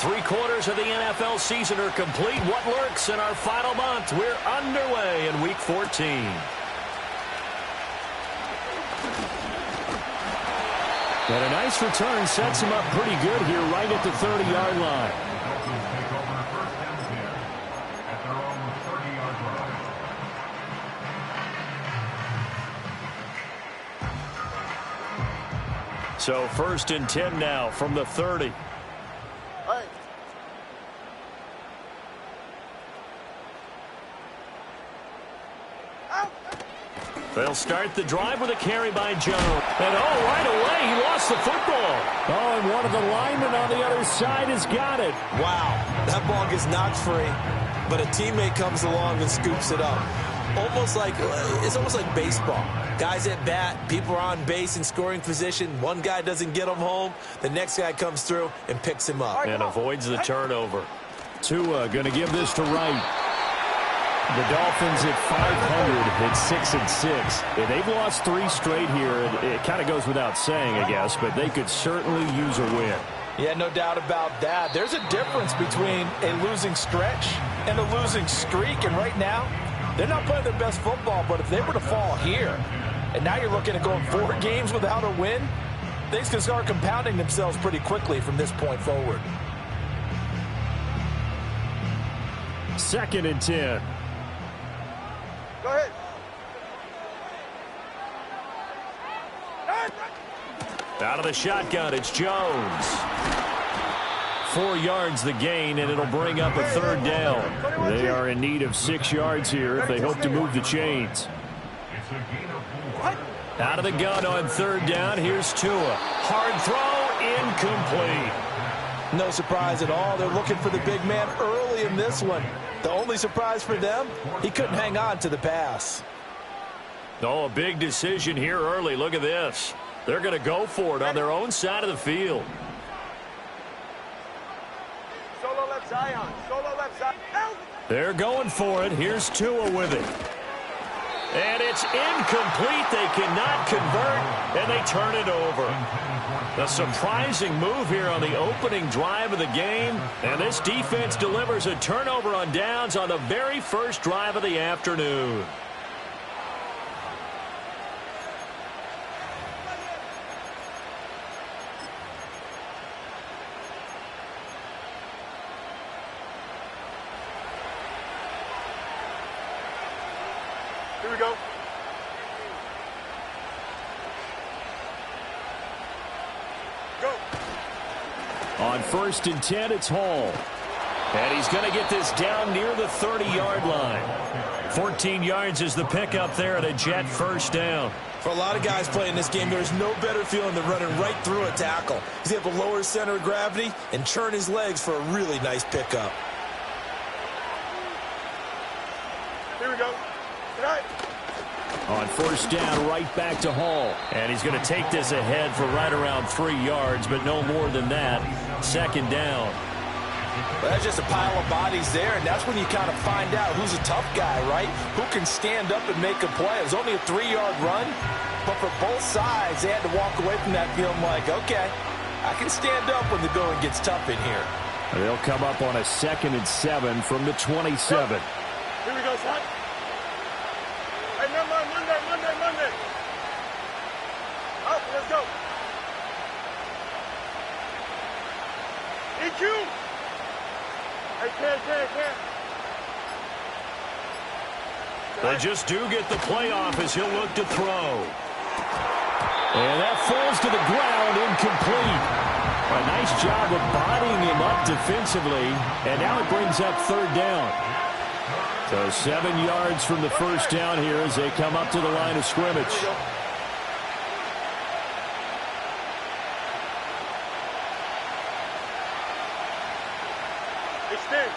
3/4 of the NFL season are complete. What lurks in our final month? We're underway in Week 14. And a nice return sets him up pretty good here right at the 30-yard line. So 1st and 10 now from the 30. They'll start the drive with a carry by Jones. And right away, he lost the football. And one of the linemen on the other side has got it. Wow, that ball gets knocked free, but a teammate comes along and scoops it up. It's almost like baseball. Guys at bat, people are on base in scoring position. One guy doesn't get him home. The next guy comes through and picks him up. And avoids the turnover. Tua going to give this to Wright. The Dolphins at 500 at 6-6. And they've lost 3 straight here. It kind of goes without saying, I guess, but they could certainly use a win. Yeah, no doubt about that. There's a difference between a losing stretch and a losing streak. And right now, they're not playing their best football, but if they were to fall here, and now you're looking at going 4 games without a win, things can start compounding themselves pretty quickly from this point forward. 2nd and 10. Go ahead. Out of the shotgun, it's Jones. 4 yards the gain, and it'll bring up a 3rd down. They are in need of 6 yards here if they hope to move the chains. Out of the gun on 3rd down, here's Tua. Hard throw, incomplete. No surprise at all. They're looking for the big man early in this one. The only surprise for them, he couldn't hang on to the pass. A big decision here early. Look at this. They're going to go for it on their own side of the field. Solo left Zion. Solo left Zion. They're going for it. Here's Tua with it. And it's incomplete. They cannot convert, and they turn it over. A surprising move here on the opening drive of the game. And this defense delivers a turnover on downs on the very first drive of the afternoon. Here we go. On 1st and 10, it's Hall. And he's going to get this down near the 30-yard line. 14 yards is the pickup there at a Jet 1st down. For a lot of guys playing this game, there's no better feeling than running right through a tackle. He's able to lower his center of gravity and turn his legs for a really nice pickup. Here we go. Good night. On 1st down, right back to Hall. And he's going to take this ahead for right around 3 yards, but no more than that. 2nd down. Well, that's just a pile of bodies there, and that's when you kind of find out who's a tough guy, right? Who can stand up and make a play. It was only a 3-yard run, but for both sides, they had to walk away from that feeling like, okay, I can stand up when the going gets tough in here. They'll come up on a 2nd and 7 from the 27. Here we go, son. Hey, Monday. Up, let's go. EQ. Hey, can. They just do get the play off as he'll look to throw. And that falls to the ground, incomplete. A nice job of bodying him up defensively, and now it brings up 3rd down. So 7 yards from the 1st down here as they come up to the line of scrimmage. Extend.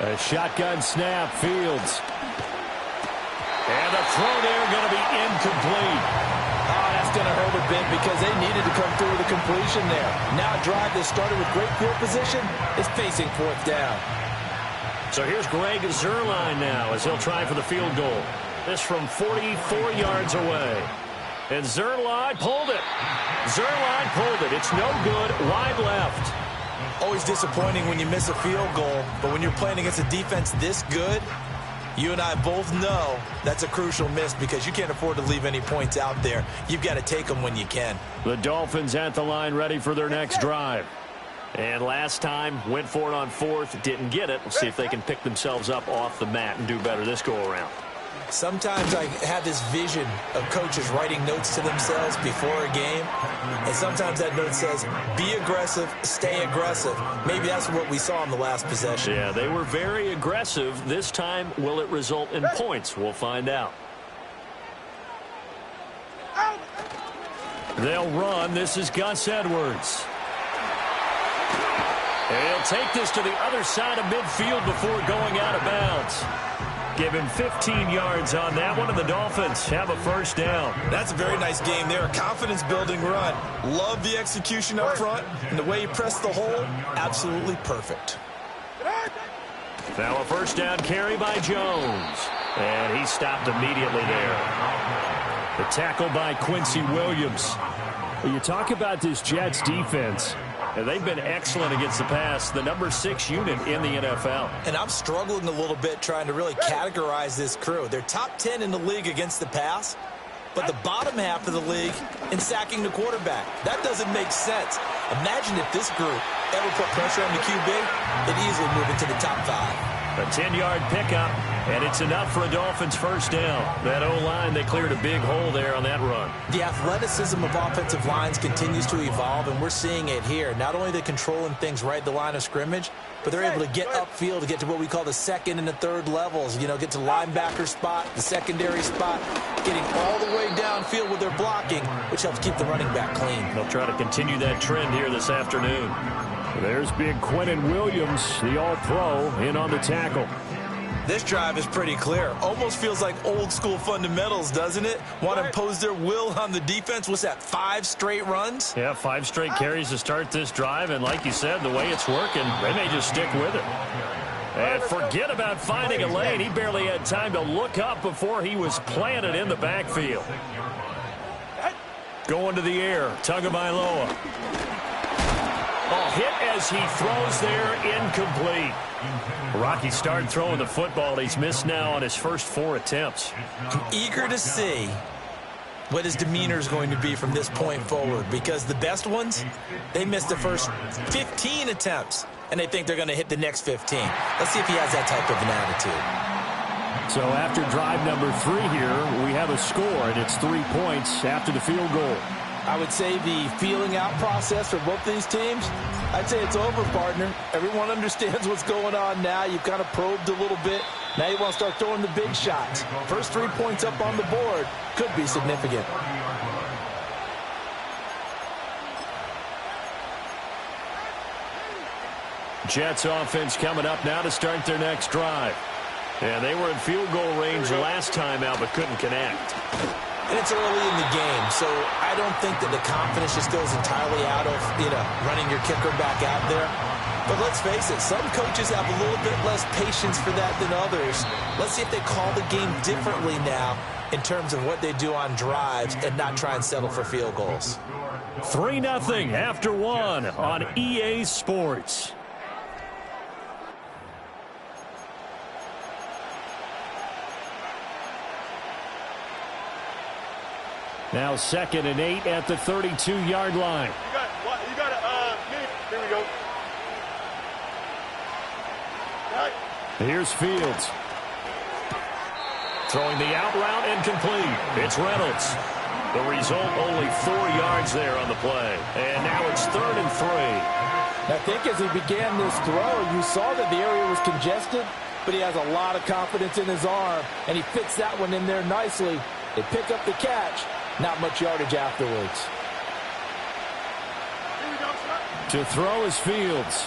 A shotgun snap, Fields. And the throw there going to be incomplete. Oh, that's going to hurt a bit because they needed to come through with a completion there. Now a drive that started with great field position is facing 4th down. So here's Greg Zuerlein now as he'll try for the field goal. This from 44 yards away. And Zerline pulled it. Zerline pulled it. It's no good. Wide left. Always disappointing when you miss a field goal, but when you're playing against a defense this good, you and I both know that's a crucial miss because you can't afford to leave any points out there. You've got to take them when you can. The Dolphins at the line ready for their next drive. And last time, went for it on fourth, didn't get it. We'll see if they can pick themselves up off the mat and do better this go-around. Sometimes I have this vision of coaches writing notes to themselves before a game, and sometimes that note says, be aggressive, stay aggressive. Maybe that's what we saw in the last possession. Yeah, they were very aggressive. This time, will it result in points? We'll find out. They'll run. This is Gus Edwards. He'll take this to the other side of midfield before going out of bounds. Give him 15 yards on that one, and the Dolphins have a first down. That's a very nice game there, a confidence-building run. Love the execution up front, and the way he pressed the hole, absolutely perfect. Now a first down carry by Jones, and he stopped immediately there. The tackle by Quincy Williams. Well, you talk about this Jets defense. And they've been excellent against the pass, the number 6 unit in the NFL. And I'm struggling a little bit trying to really categorize this crew. They're top 10 in the league against the pass, but the bottom half of the league in sacking the quarterback. That doesn't make sense. Imagine if this group ever put pressure on the QB, they'd easily move into the top 5. A 10-yard pickup, and it's enough for a Dolphins first down. That O-line, they cleared a big hole there on that run. The athleticism of offensive lines continues to evolve, and we're seeing it here. Not only are they controlling things right at the line of scrimmage, but they're able to get upfield to get to what we call the second and the third levels. You know, get to linebacker spot, the secondary spot, getting all the way downfield with their blocking, which helps keep the running back clean. They'll try to continue that trend here this afternoon. There's big Quentin Williams, the all-pro, in on the tackle. This drive is pretty clear. Almost feels like old-school fundamentals, doesn't it? Want to impose their will on the defense. What's that, 5 straight runs? Yeah, 5 straight carries to start this drive, and like you said, the way it's working, they may just stick with it. And forget about finding a lane. He barely had time to look up before he was planted in the backfield. Going to the air, Tagovailoa. Oh, hit as he throws there, incomplete. Rocky started throwing the football. He's missed now on his first 4 attempts. I'm eager to see what his demeanor is going to be from this point forward, because the best ones, they missed the first 15 attempts, and they think they're going to hit the next 15. Let's see if he has that type of an attitude. So after drive number 3 here, we have a score, and it's 3 points after the field goal. I would say the feeling out process for both these teams, I'd say it's over, partner. Everyone understands what's going on now. You've kind of probed a little bit. Now you want to start throwing the big shots. First 3 points up on the board could be significant. Jets offense coming up now to start their next drive. And they were in field goal range last time out, but couldn't connect. And it's early in the game, so I don't think that the confidence just goes entirely out of, running your kicker back out there. But let's face it, some coaches have a little bit less patience for that than others. Let's see if they call the game differently now in terms of what they do on drives and not try and settle for field goals. 3-0 after 1 on EA Sports. Now 2nd and 8 at the 32-yard line. You got it. Here we go. Right. Here's Fields. Throwing the out route incomplete. It's Reynolds. The result, only 4 yards there on the play. And now it's 3rd and 3. I think as he began this throw, you saw that the area was congested, but he has a lot of confidence in his arm, and he fits that one in there nicely. They pick up the catch. Not much yardage afterwards. To throw is Fields.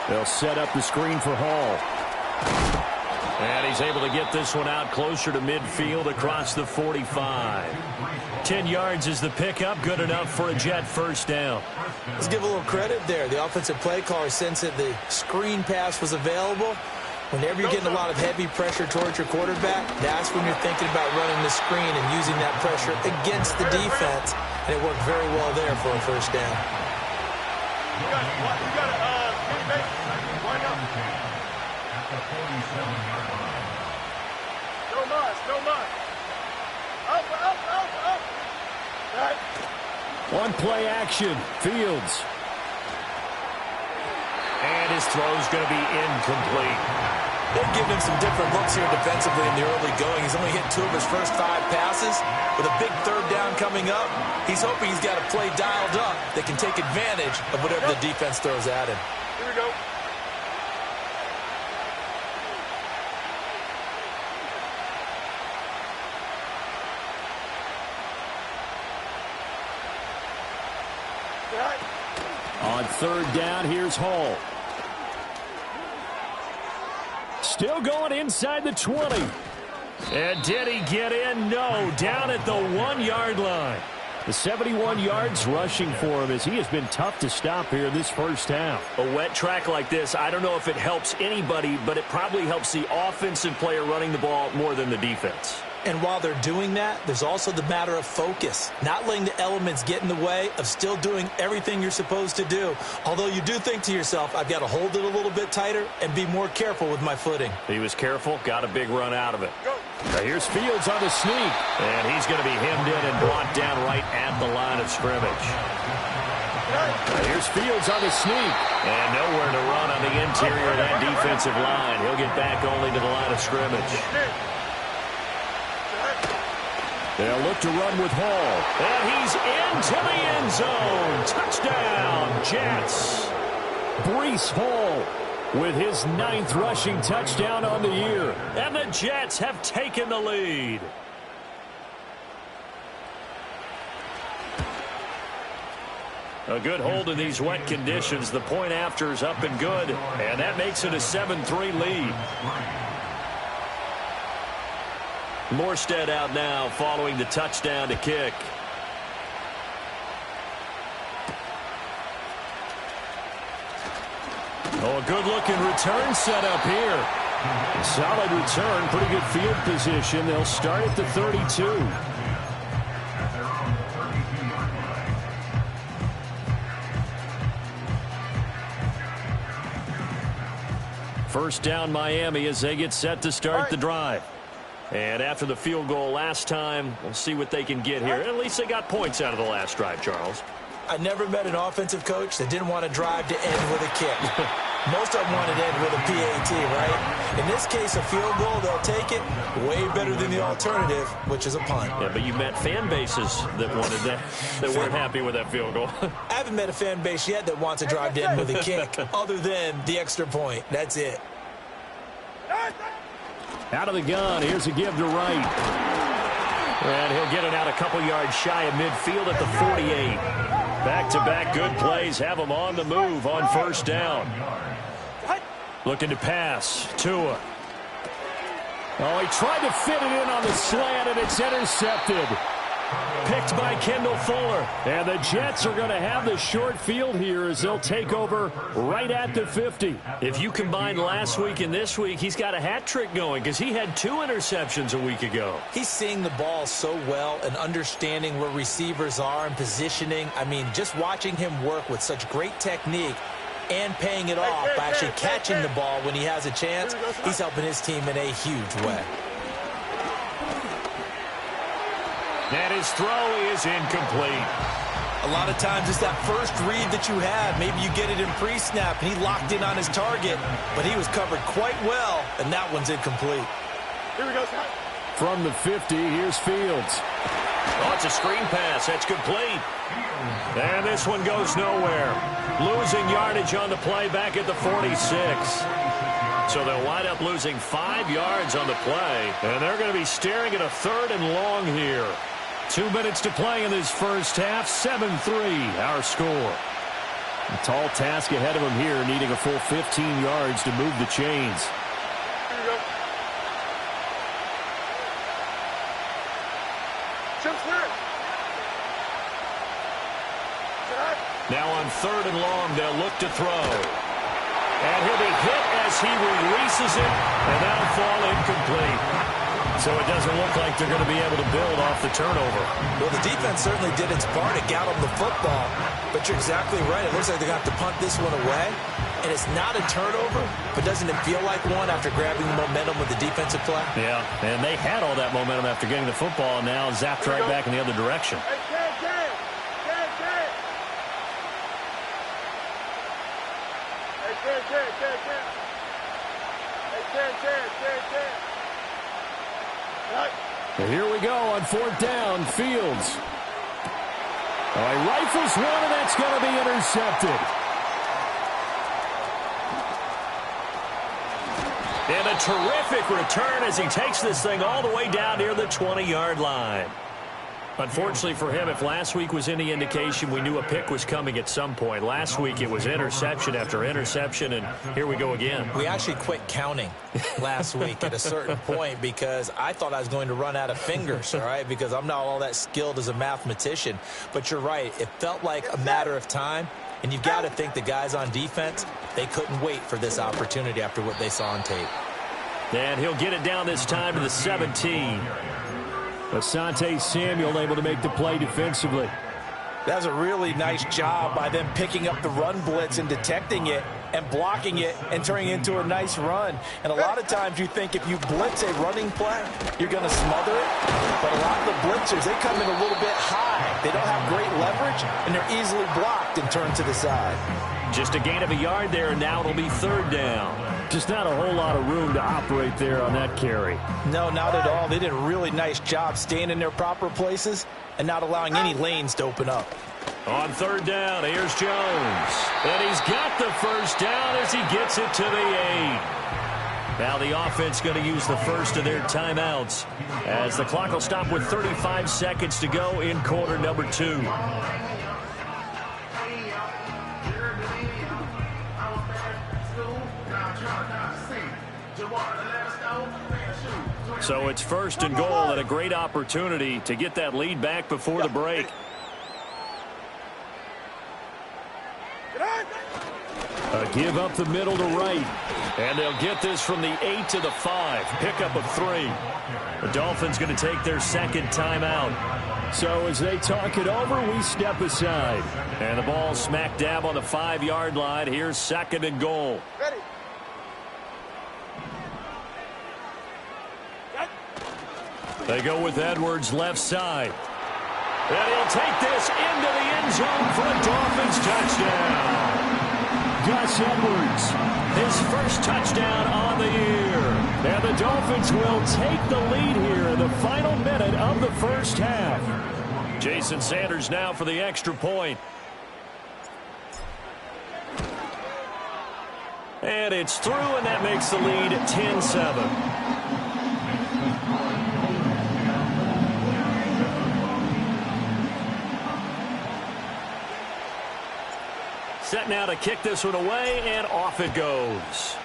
They'll set up the screen for Hall. And he's able to get this one out closer to midfield across the 45. 10 yards is the pickup. Good enough for a Jet first down. Let's give a little credit there. The offensive play caller sensed that the screen pass was available, Whenever you're getting a lot of heavy pressure towards your quarterback, that's when you're thinking about running the screen and using that pressure against the defense. And it worked very well there for a first down. You got it. Line up. No muss. Up. Right. On play action, Fields. And his throw's going to be incomplete. They've given him some different looks here defensively in the early going. He's only hit 2 of his first 5 passes. With a big third down coming up, he's hoping he's got a play dialed up that can take advantage of whatever the defense throws at him. Here we go. On third down, here's Hall. Still going inside the 20. And did he get in? No, down at the 1-yard line. The 71 yards rushing for him as he has been tough to stop here this first half. A wet track like this, I don't know if it helps anybody, but it probably helps the offensive player running the ball more than the defense. And while they're doing that, there's also the matter of focus. Not letting the elements get in the way of still doing everything you're supposed to do. Although you do think to yourself, I've got to hold it a little bit tighter and be more careful with my footing. He was careful, got a big run out of it. Now here's Fields on the sneak. And he's going to be hemmed in and brought down right at the line of scrimmage. Now here's Fields on the sneak. And nowhere to run on the interior of that defensive line. He'll get back only to the line of scrimmage. They'll look to run with Hall. And he's into the end zone. Touchdown, Jets. Breece Hall with his 9th rushing touchdown on the year. And the Jets have taken the lead. A good hold in these wet conditions. The point after is up and good. And that makes it a 7-3 lead. Morstead out now following the touchdown to kick. Oh, a good-looking return set up here. Solid return, pretty good field position. They'll start at the 32. First down Miami as they get set to start the drive. And after the field goal last time, we'll see what they can get here. At least they got points out of the last drive, Charles. I never met an offensive coach that didn't want to drive to end with a kick. Most of them wanted to end with a PAT, right? In this case, a field goal, they'll take it. Way better than the alternative, which is a punt. Yeah, but you met fan bases that wanted that, that weren't happy with that field goal. I haven't met a fan base yet that wants to drive to end with a kick, other than the extra point. That's it. Out of the gun, here's a give to Wright. And he'll get it out a couple yards shy of midfield at the 48. Back-to-back good plays have him on the move on first down. Looking to pass. Tua. Oh, he tried to fit it in on the slant, and it's intercepted. Picked by Kendall Fuller. And the Jets are going to have the short field here as they'll take over right at the 50. If you combine last week and this week, he's got a hat trick going because he had 2 interceptions a week ago. He's seeing the ball so well and understanding where receivers are and positioning. I mean, just watching him work with such great technique and paying it off by actually catching the ball when he has a chance, he's helping his team in a huge way. And his throw is incomplete. A lot of times it's that first read that you have. Maybe you get it in pre-snap, and he locked in on his target, but he was covered quite well, and that one's incomplete. Here we go, Scott. From the 50, here's Fields. Oh, it's a screen pass. That's complete. And this one goes nowhere. Losing yardage on the play back at the 46. So they'll wind up losing 5 yards on the play, and they're going to be staring at a 3rd and long here. 2 minutes to play in this first half. 7-3 our score. A tall task ahead of him here, needing a full 15 yards to move the chains. Here we go. Jump clear. Now on 3rd and long, they'll look to throw. And he'll be hit as he releases it, and that'll fall incomplete. So it doesn't look like they're going to be able to build off the turnover. Well, the defense certainly did its part. It got them the football. But you're exactly right. It looks like they're going to have to punt this one away. And it's not a turnover, but doesn't it feel like one after grabbing the momentum with the defensive play? Yeah, and they had all that momentum after getting the football, and now zapped right back in the other direction. Hey, Ken. Hey, Ken. And here we go on fourth down. Fields. Oh, he rifles one, and that's going to be intercepted. And a terrific return as he takes this thing all the way down near the 20-yard line. Unfortunately for him, if last week was any indication, we knew a pick was coming at some point. Last week it was interception after interception, and here we go again. We actually quit counting last week at a certain point because I thought I was going to run out of fingers, all right, because I'm not all that skilled as a mathematician. But you're right. It felt like a matter of time, and you've got to think the guys on defense, they couldn't wait for this opportunity after what they saw on tape. And he'll get it down this time to the 17. Asante Samuel able to make the play defensively. That was a really nice job by them picking up the run blitz and detecting it and blocking it and turning it into a nice run. And a lot of times you think if you blitz a running play, you're going to smother it. But a lot of the blitzers, they come in a little bit high. They don't have great leverage, and they're easily blocked and turned to the side. Just a gain of a yard there, and now it'll be third down. Just not a whole lot of room to operate there on that carry. No, not at all. They did a really nice job staying in their proper places and not allowing any lanes to open up. On third down, here's Jones. And he's got the first down as he gets it to the 8. Now the offense going to use the first of their timeouts as the clock will stop with 35 seconds to go in quarter number 2. So it's first and goal and a great opportunity to get that lead back before the break. A give up the middle to right. And they'll get this from the 8 to the 5. Pickup of 3. The Dolphins going to take their second timeout. So as they talk it over, we step aside. And the ball smack dab on the 5-yard line. Here's second and goal. Ready. They go with Edwards left side. And he'll take this into the end zone for a Dolphins touchdown. Gus Edwards, his first touchdown on the year. And the Dolphins will take the lead here in the final minute of the first half. Jason Sanders now for the extra point. And it's through, and that makes the lead 10-7. Set now to kick this one away, and off it goes.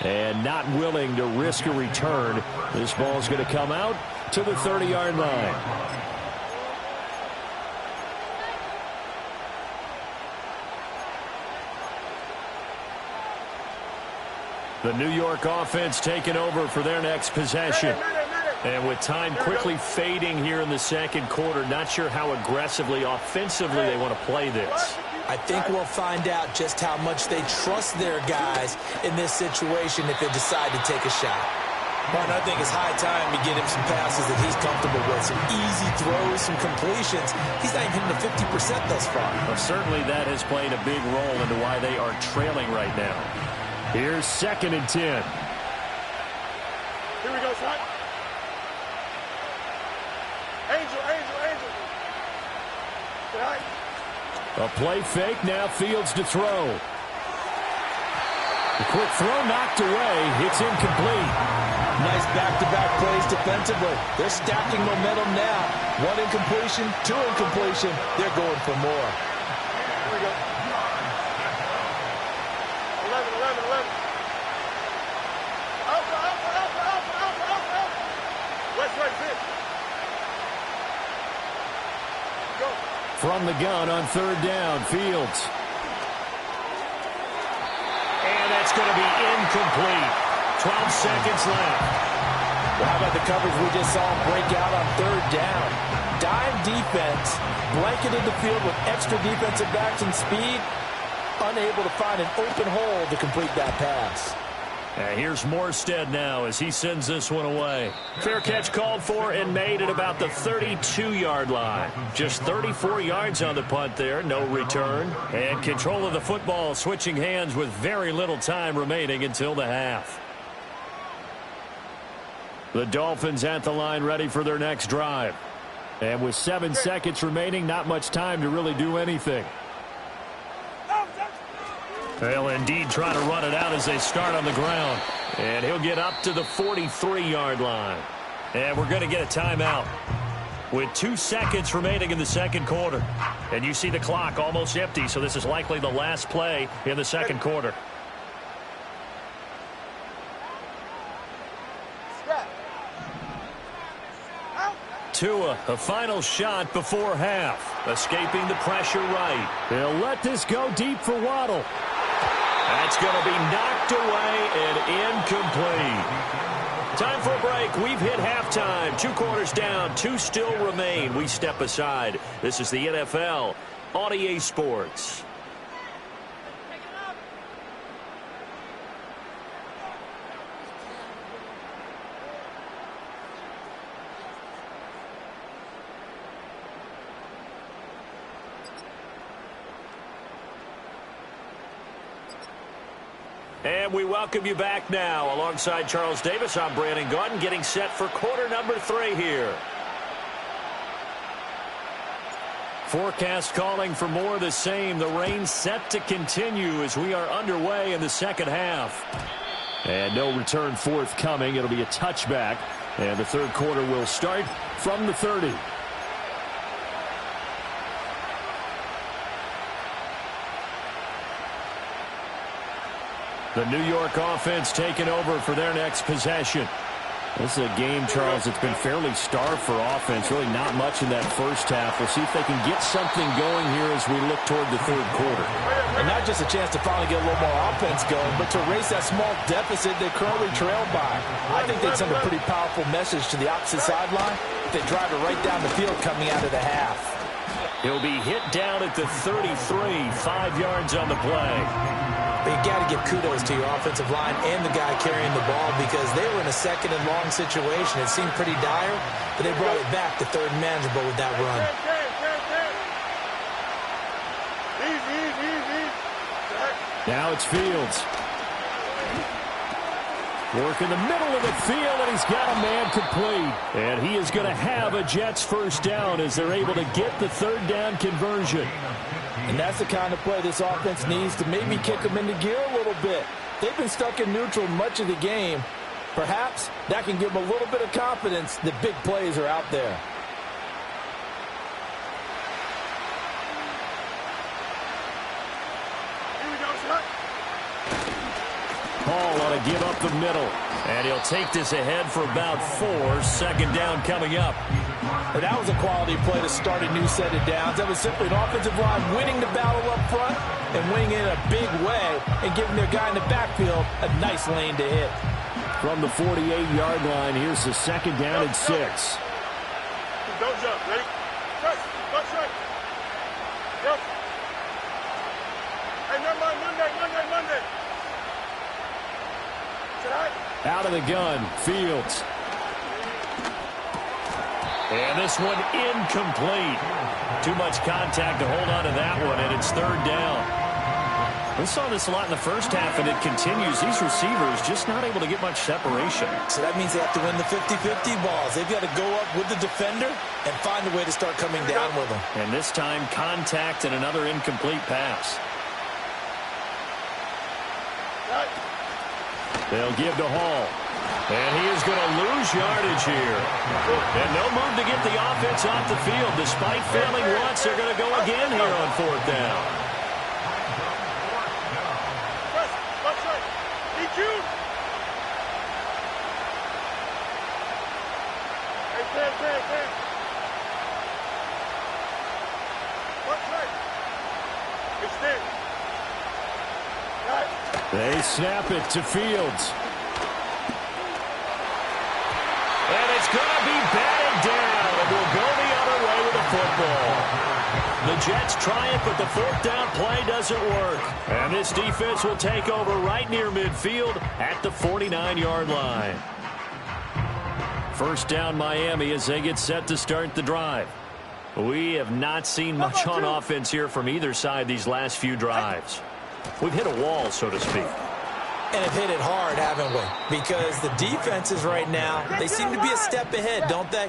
And not willing to risk a return. This ball's going to come out to the 30-yard line. The New York offense taking over for their next possession. And with time quickly fading here in the second quarter, not sure how aggressively, offensively they want to play this. I think we'll find out just how much they trust their guys in this situation if they decide to take a shot. Martin, I think it's high time to get him some passes that he's comfortable with, some easy throws, some completions. He's not even hitting the 50% thus far. Well, certainly that has played a big role into why they are trailing right now. Here's second and 10. Here we go, son. Angel. Right. A play fake, now Fields to throw. The quick throw knocked away. It's incomplete. Nice back-to-back plays defensively. They're stacking momentum now. 1 incompletion, 2 incompletion. They're going for more. Here we go. 11. West, right, 6. Go. from the gun on third down. Fields. And that's going to be incomplete. 12 seconds left. Well, how about the coverage we just saw him break out on third down? Dime defense, blanketed the field with extra defensive backs and speed, unable to find an open hole to complete that pass. And here's Morstead now as he sends this one away. Fair catch called for and made at about the 32-yard line. Just 34 yards on the punt there, no return. And control of the football switching hands with very little time remaining until the half. The Dolphins at the line ready for their next drive. And with 7 seconds remaining, not much time to really do anything. They'll indeed try to run it out as they start on the ground. And he'll get up to the 43-yard line. And we're going to get a timeout with 2 seconds remaining in the second quarter. And you see the clock almost empty, so this is likely the last play in the second quarter. Tua, a final shot before half. Escaping the pressure right. They'll let this go deep for Waddle. That's going to be knocked away and incomplete. Time for a break. We've hit halftime. 2 quarters down. 2 still remain. We step aside. This is the NFL on EA Sports. And we welcome you back now. Alongside Charles Davis, I'm Brandon Gaudin, getting set for quarter number 3 here. Forecast calling for more of the same. The rain set to continue as we are underway in the second half. And no return forthcoming. It'll be a touchback. And the third quarter will start from the 30. The New York offense taking over for their next possession. This is a game, Charles, that's been fairly starved for offense. Really not much in that first half. We'll see if they can get something going here as we look toward the third quarter. And not just a chance to finally get a little more offense going, but to erase that small deficit they currently trail by. I think they'd send a pretty powerful message to the opposite sideline if they drive it right down the field coming out of the half. He'll be hit down at the 33, 5 yards on the play. But you got to give kudos to your offensive line and the guy carrying the ball because they were in a second and long situation. It seemed pretty dire, but they brought it back to third and manageable with that run. Now it's Fields. Work in the middle of the field, and he's got a man complete. And he is going to have a Jets first down as they're able to get the third down conversion. And that's the kind of play this offense needs to maybe kick them into gear a little bit. They've been stuck in neutral much of the game. Perhaps that can give them a little bit of confidence that big plays are out there. Paul ought to give up the middle. And he'll take this ahead for about 4. Second down coming up. And that was a quality play to start a new set of downs. That was simply an offensive line winning the battle up front and winning it in a big way and giving their guy in the backfield a nice lane to hit. From the 48-yard line, here's the second down and 6. Don't jump. Ready? Strike. Don't strike. Yep. Hey, never mind. Monday. Out of the gun, Fields. And this one incomplete. Too much contact to hold on to that one, and it's third down. We saw this a lot in the first half, and it continues. These receivers just not able to get much separation. So that means they have to win the 50-50 balls. They've got to go up with the defender and find a way to start coming down with them. And this time, contact and another incomplete pass. They'll give to Hall. And he is going to lose yardage here. And no move to get the offense off the field. Despite failing once, they're going to go again here on fourth down. They snap it to Fields. And it's going to be batted down, and we'll go the other way with the football. The Jets try it, but the fourth down play doesn't work. And this defense will take over right near midfield at the 49-yard line. First down Miami as they get set to start the drive. We have not seen much on offense here from either side these last few drives. We've hit a wall, so to speak. And have hit it hard, haven't we? Because the defenses right now, they seem to be a step ahead, don't they?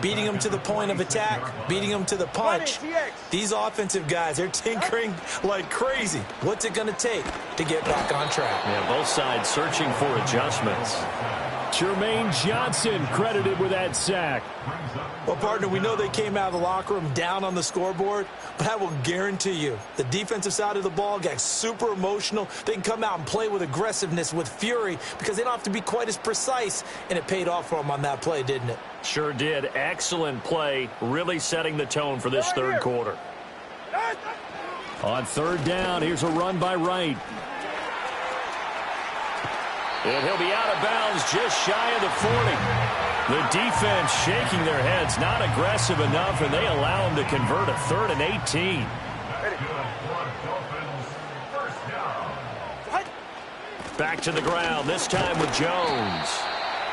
Beating them to the point of attack, beating them to the punch. These offensive guys, they're tinkering like crazy. What's it going to take to get back on track? Yeah, both sides searching for adjustments. Jermaine Johnson credited with that sack. Well, partner, we know they came out of the locker room down on the scoreboard, but I will guarantee you the defensive side of the ball got super emotional. They can come out and play with aggressiveness, with fury, because they don't have to be quite as precise, and it paid off for them on that play, didn't it? Sure did. Excellent play, really setting the tone for this third quarter. On third down, here's a run by Wright. And he'll be out of bounds just shy of the 40. The defense shaking their heads, not aggressive enough, and they allow him to convert a 3rd and 18. Back to the ground, this time with Jones.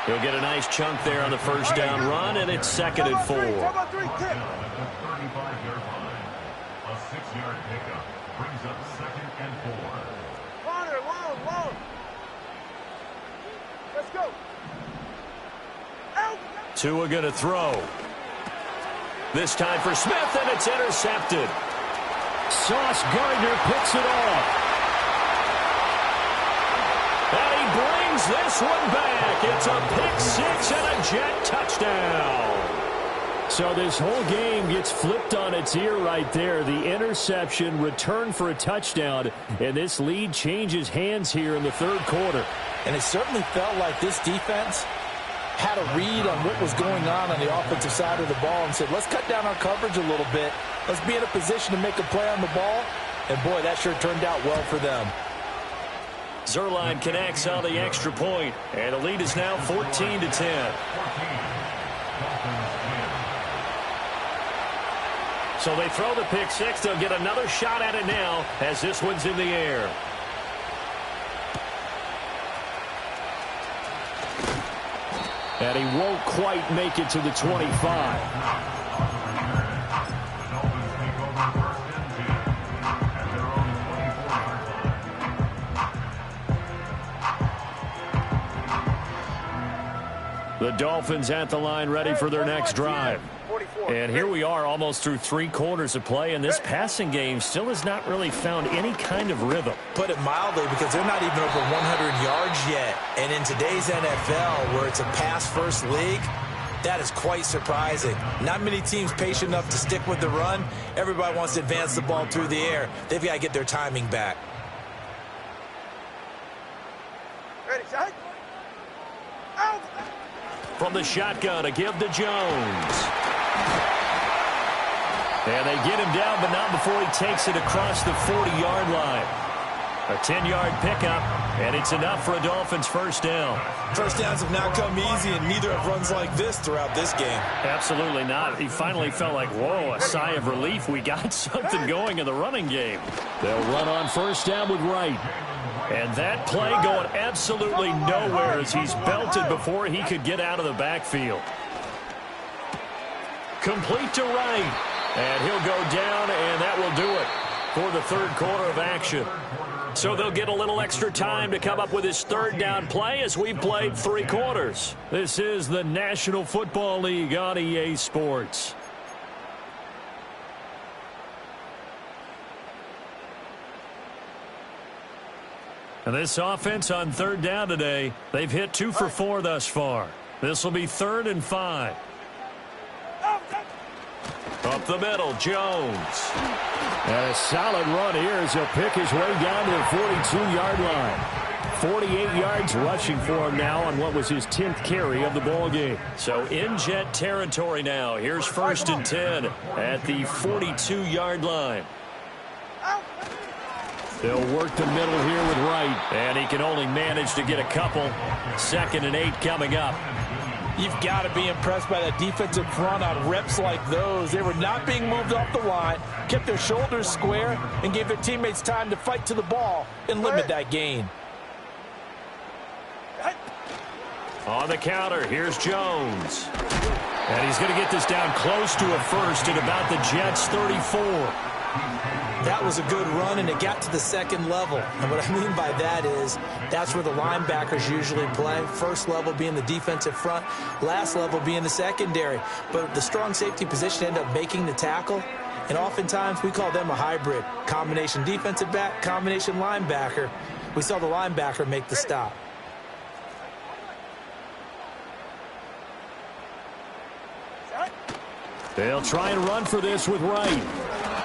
He'll get a nice chunk there on the first down run, and it's 2nd and 4. A 6-yard pickup brings up 2nd and 4. Long. Let's go. Tua going to throw. This time for Smith, and it's intercepted. Sauce Gardner picks it off. And he brings this one back. It's a pick six and a Jet touchdown. So this whole game gets flipped on its ear right there. The interception, return for a touchdown, and this lead changes hands here in the third quarter. And it certainly felt like this defense had a read on what was going on the offensive side of the ball and said, let's cut down our coverage a little bit. Let's be in a position to make a play on the ball. And, boy, that sure turned out well for them. Zerline connects on the extra point, and the lead is now 14-10. So they throw the pick six. They'll get another shot at it now as this one's in the air. And he won't quite make it to the 25. The Dolphins at the line ready for their next drive. And here we are almost through 3 quarters of play, and this passing game still has not really found any kind of rhythm. Put it mildly, because they're not even over 100 yards yet. And in today's NFL, where it's a pass-first league, that is quite surprising. Not many teams patient enough to stick with the run. Everybody wants to advance the ball through the air. They've got to get their timing back. Ready, shot. Out. From the shotgun, a give to Jones. And they get him down, but not before he takes it across the 40-yard line. A 10-yard pickup, and it's enough for a Dolphins first down. First downs have not come easy, and neither have runs like this throughout this game. Absolutely not. He finally felt like, whoa, a sigh of relief. We got something going in the running game. They'll run on first down with Wright. And that play going absolutely nowhere as he's belted before he could get out of the backfield. Complete to Wright. And he'll go down, and that will do it for the third quarter of action. So they'll get a little extra time to come up with his third down play as we've played 3 quarters. This is the National Football League on EA Sports. And this offense on third down today, they've hit 2 for 4 thus far. This will be 3rd and 5. Up the middle, Jones. And a solid run here as he'll pick his way down to the 42-yard line. 48 yards rushing for him now on what was his 10th carry of the ball game. So in Jet territory now. Here's 1st and 10 at the 42-yard line. They'll work the middle here with Wright. And he can only manage to get a couple. 2nd and 8 coming up. You've got to be impressed by that defensive front on reps like those. They were not being moved off the line, kept their shoulders square, and gave their teammates time to fight to the ball and limit that gain. On the counter, here's Jones. And he's going to get this down close to a first at about the Jets' 34. That was a good run, and it got to the 2nd level. And what I mean by that is that's where the linebackers usually play. First level being the defensive front, last level being the secondary. But the strong safety position ended up making the tackle, and oftentimes we call them a hybrid. Combination defensive back, combination linebacker. We saw the linebacker make the stop. They'll try and run for this with Wright.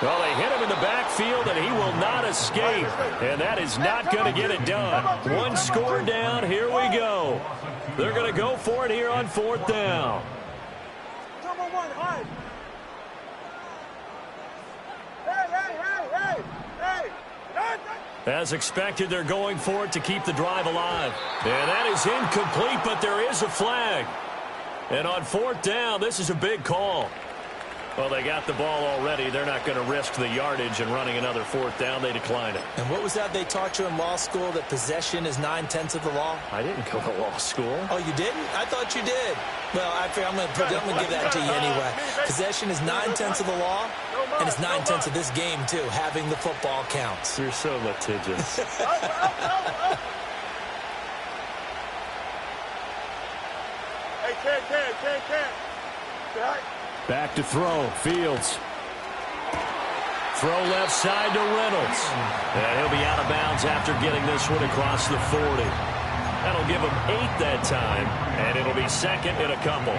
Well, they hit him in the backfield, and he will not escape. And that is not going to get it done. 1 score down. Here we go. They're going to go for it here on 4th down. As expected, they're going for it to keep the drive alive. And that is incomplete, but there is a flag. And on 4th down, this is a big call. Well, they got the ball already. They're not going to risk the yardage and running another 4th down. They decline it. And what was that they taught you in law school, that possession is 9/10 of the law? I didn't go to law school. Oh, you didn't? I thought you did. Well, I'm going to give that to you anyway. Possession is 9/10 of the law, and it's 9/10 of this game, too. Having the football counts. You're so litigious. Back to throw. Fields. Throw left side to Reynolds. And he'll be out of bounds after getting this one across the 40. That'll give him 8 that time, and it'll be 2nd and a couple.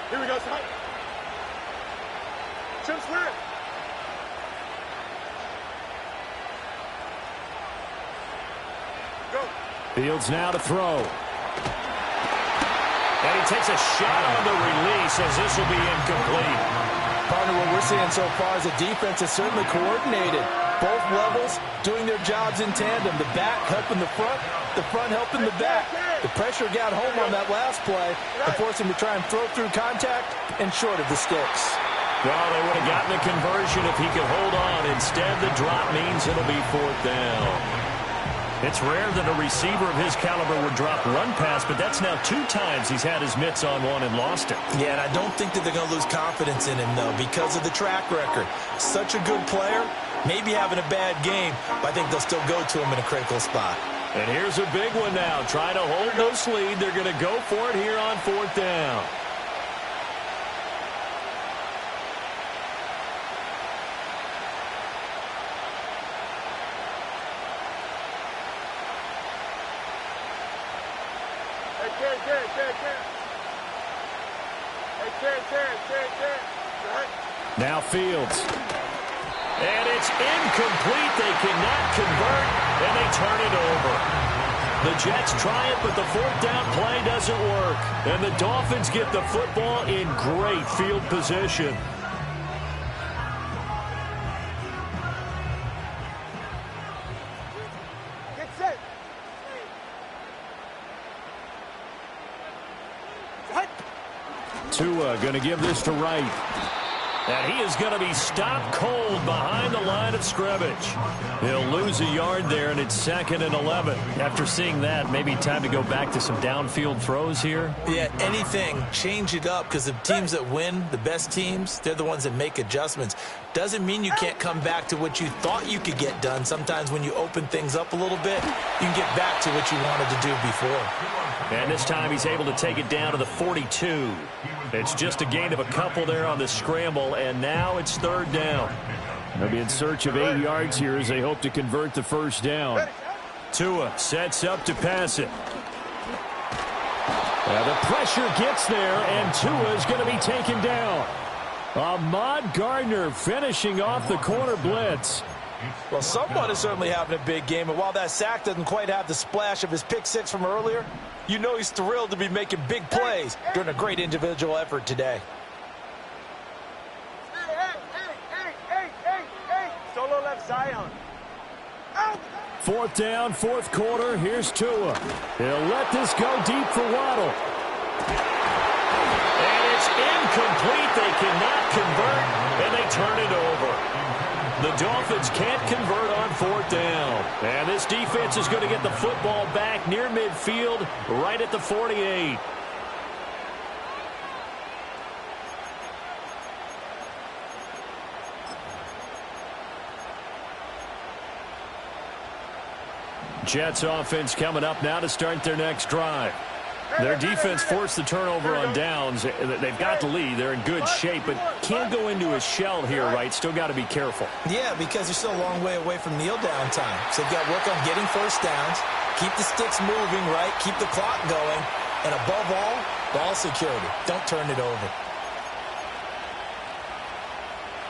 Here we go, son. Jim Swear. Go. Fields now to throw. And he takes a shot on the release as this will be incomplete. Partner, what we're seeing so far is the defense is certainly coordinated. Both levels doing their jobs in tandem. The back helping the front helping the back. The pressure got home on that last play and forced him to try and throw through contact and short of the sticks. Well, they would have gotten a conversion if he could hold on. Instead, the drop means it'll be 4th down. It's rare that a receiver of his caliber would drop run pass, but that's now 2 times he's had his mitts on one and lost it. Yeah, and I don't think that they're going to lose confidence in him, though, because of the track record. Such a good player, maybe having a bad game, but I think they'll still go to him in a critical spot. And here's a big one now. Trying to hold this lead. They're going to go for it here on 4th down. Now Fields. And it's incomplete. They cannot convert, and they turn it over. The Jets try it, but the 4th down play doesn't work. And the Dolphins get the football in great field position. Get set. Tua going to give this to Wright. And he is going to be stopped cold behind the line of scrimmage. He'll lose a yard there, and it's 2nd and 11. After seeing that, maybe time to go back to some downfield throws here. Yeah, anything, change it up, because the teams that win, the best teams, they're the ones that make adjustments. Doesn't mean you can't come back to what you thought you could get done. Sometimes when you open things up a little bit, you can get back to what you wanted to do before. And this time he's able to take it down to the 42. It's just a gain of a couple there on the scramble, and now it's 3rd down. They'll be in search of 8 yards here as they hope to convert the 1st down. Tua sets up to pass it. The pressure gets there, and Tua is going to be taken down. Ahmad Gardner finishing off the corner blitz. Well, someone is certainly having a big game, and while that sack doesn't quite have the splash of his pick 6 from earlier, you know he's thrilled to be making big plays during a great individual effort today. 4th down, 4th quarter. Here's Tua. He'll let this go deep for Waddle. And it's incomplete. They cannot convert, and they turn it over. The Dolphins can't convert on 4th down. And this defense is going to get the football back near midfield, right at the 48. Jets offense coming up now to start their next drive. Their defense forced the turnover on downs. They've got the lead. They're in good shape, but can't go into a shell here, right? Still got to be careful. Yeah, because they're still a long way away from kneel down time. So they've got to work on getting first downs, keep the sticks moving, right? Keep the clock going. And above all, ball security. Don't turn it over.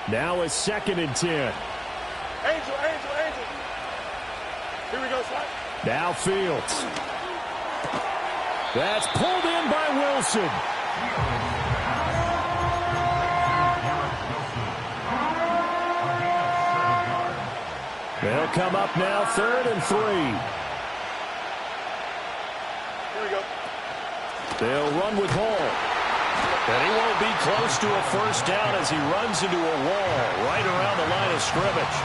Now a 2nd and 10. Angel. Here we go, son. Now Fields. That's pulled in by Wilson. They'll come up now 3rd and 3. Here we go. They'll run with Hall. And he won't be close to a first down as he runs into a wall right around the line of scrimmage.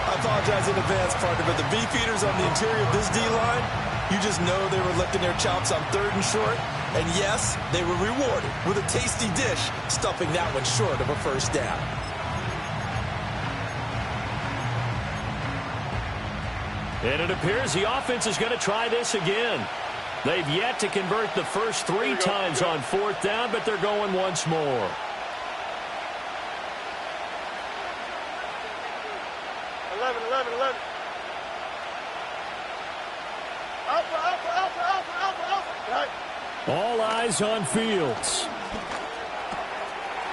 I apologize in advance, partner, but the beefeaters on the interior of this D-line, you just know they were licking their chops on 3rd and short. And yes, they were rewarded with a tasty dish, stuffing that one short of a first down. And it appears the offense is going to try this again. They've yet to convert the first 3 times on 4th down, but they're going once more. All eyes on Fields.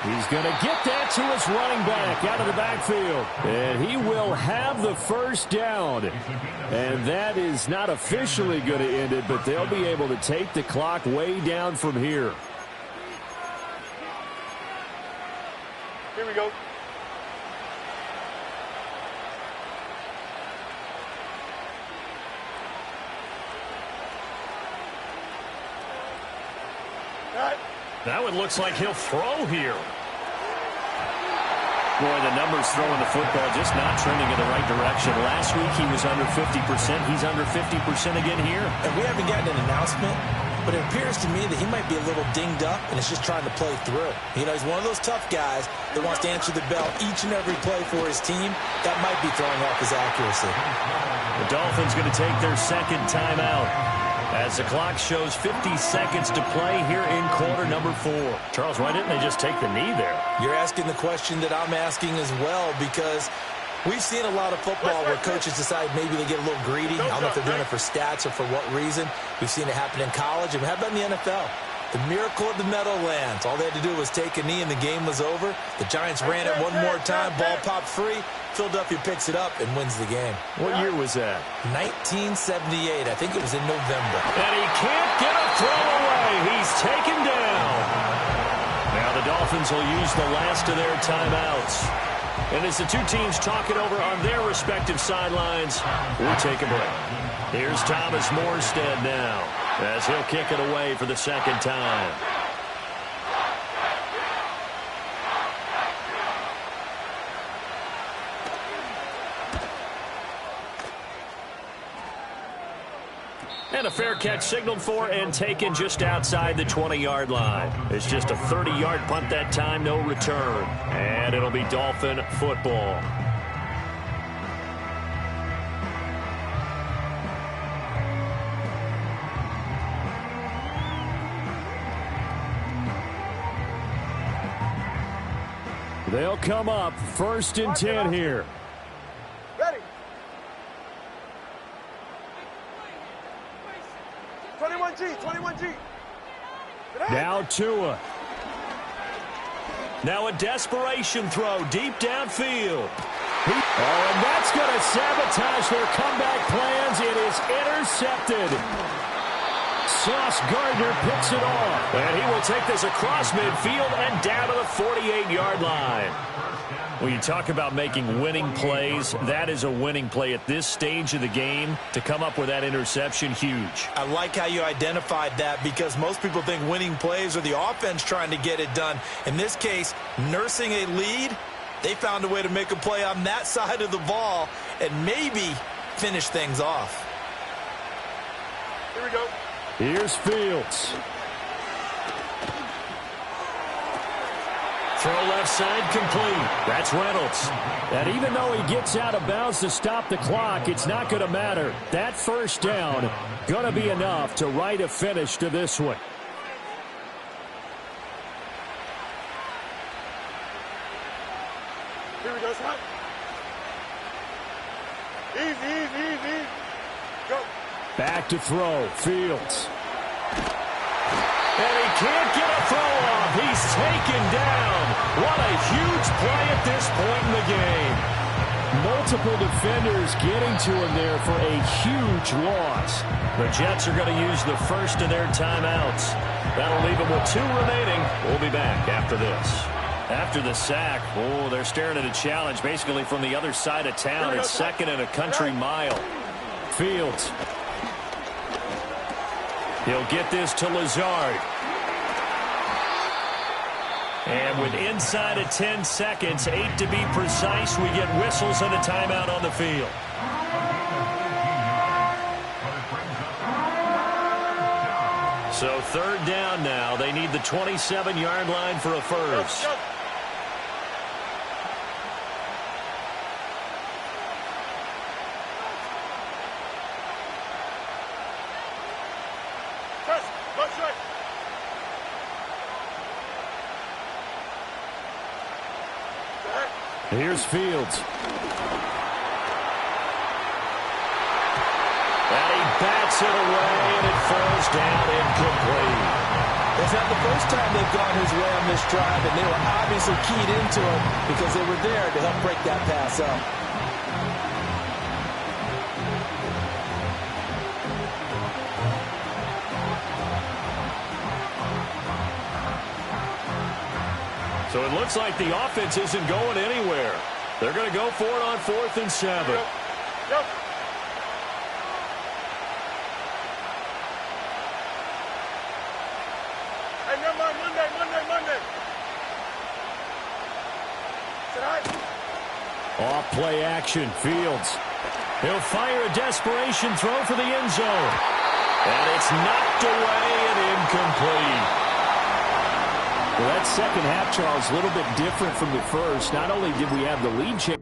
He's going to get that to his running back out of the backfield. And he will have the first down. And that is not officially going to end it, but they'll be able to take the clock way down from here. Here we go. That one looks like he'll throw here. Boy, the numbers throwing the football just not trending in the right direction. Last week he was under 50%. He's under 50% again here. And we haven't gotten an announcement, but it appears to me that he might be a little dinged up and is just trying to play through. You know, he's one of those tough guys that wants to answer the bell each and every play for his team. That might be throwing off his accuracy. The Dolphins going to take their 2nd timeout as the clock shows 50 seconds to play here in quarter number 4. Charles, why didn't they just take the knee there? You're asking the question that I'm asking as well, because we've seen a lot of football where coaches decide maybe they get a little greedy. I don't know if they're doing it for stats or for what reason. We've seen it happen in college, and how about in the NFL? The miracle of the Meadowlands. All they had to do was take a knee and the game was over. The Giants ran it one more time. Ball popped free. Philadelphia picks it up and wins the game. What year was that? 1978. I think it was in November. And he can't get a throw away. He's taken down. Now the Dolphins will use the last of their timeouts. And as the two teams talk it over on their respective sidelines, we take a break. Here's Thomas Morstead now, as he'll kick it away for the 2nd time. And a fair catch signaled for and taken just outside the 20-yard line. It's just a 30-yard punt that time, no return. And it'll be Dolphin football. They'll come up 1st and 10 here. Ready. 21G. Now Tua. Now a desperation throw deep downfield. And that's going to sabotage their comeback plans. It is intercepted. Sauce Gardner picks it off. And he will take this across midfield and down to the 48-yard line. When you talk about making winning plays, that is a winning play at this stage of the game. To come up with that interception, huge. I like how you identified that, because most people think winning plays are the offense trying to get it done. In this case, nursing a lead, they found a way to make a play on that side of the ball and maybe finish things off. Here we go. Here's Fields. Throw left side complete. That's Reynolds. And even though he gets out of bounds to stop the clock, it's not going to matter. That first down going to be enough to write a finish to this one. Here we go, Scott. Easy. Go. Back to throw. Fields. And he can't get a throw off. He's taken down. What a huge play at this point in the game. Multiple defenders getting to him there for a huge loss. The Jets are going to use the first of their timeouts. That'll leave them with 2 remaining. We'll be back after this. After the sack, they're staring at a challenge basically from the other side of town. It's 2nd and a country mile. Fields. He'll get this to Lazard. And with inside of 10 seconds, 8 to be precise, we get whistles and a timeout on the field. So 3rd down now. They need the 27-yard line for a first. Go. Here's Fields. And he bats it away, and it falls down incomplete. It's not the first time they've gone his way on this drive, and they were obviously keyed into it because they were there to help break that pass up. So it looks like the offense isn't going anywhere. They're going to go for it on 4th and 7. Go. Hey, never mind. Monday. Tonight. Off play action. Fields. He'll fire a desperation throw for the end zone. And it's knocked away and incomplete. Well, that second half, Charles, a little bit different from the first. Not only did we have the lead change,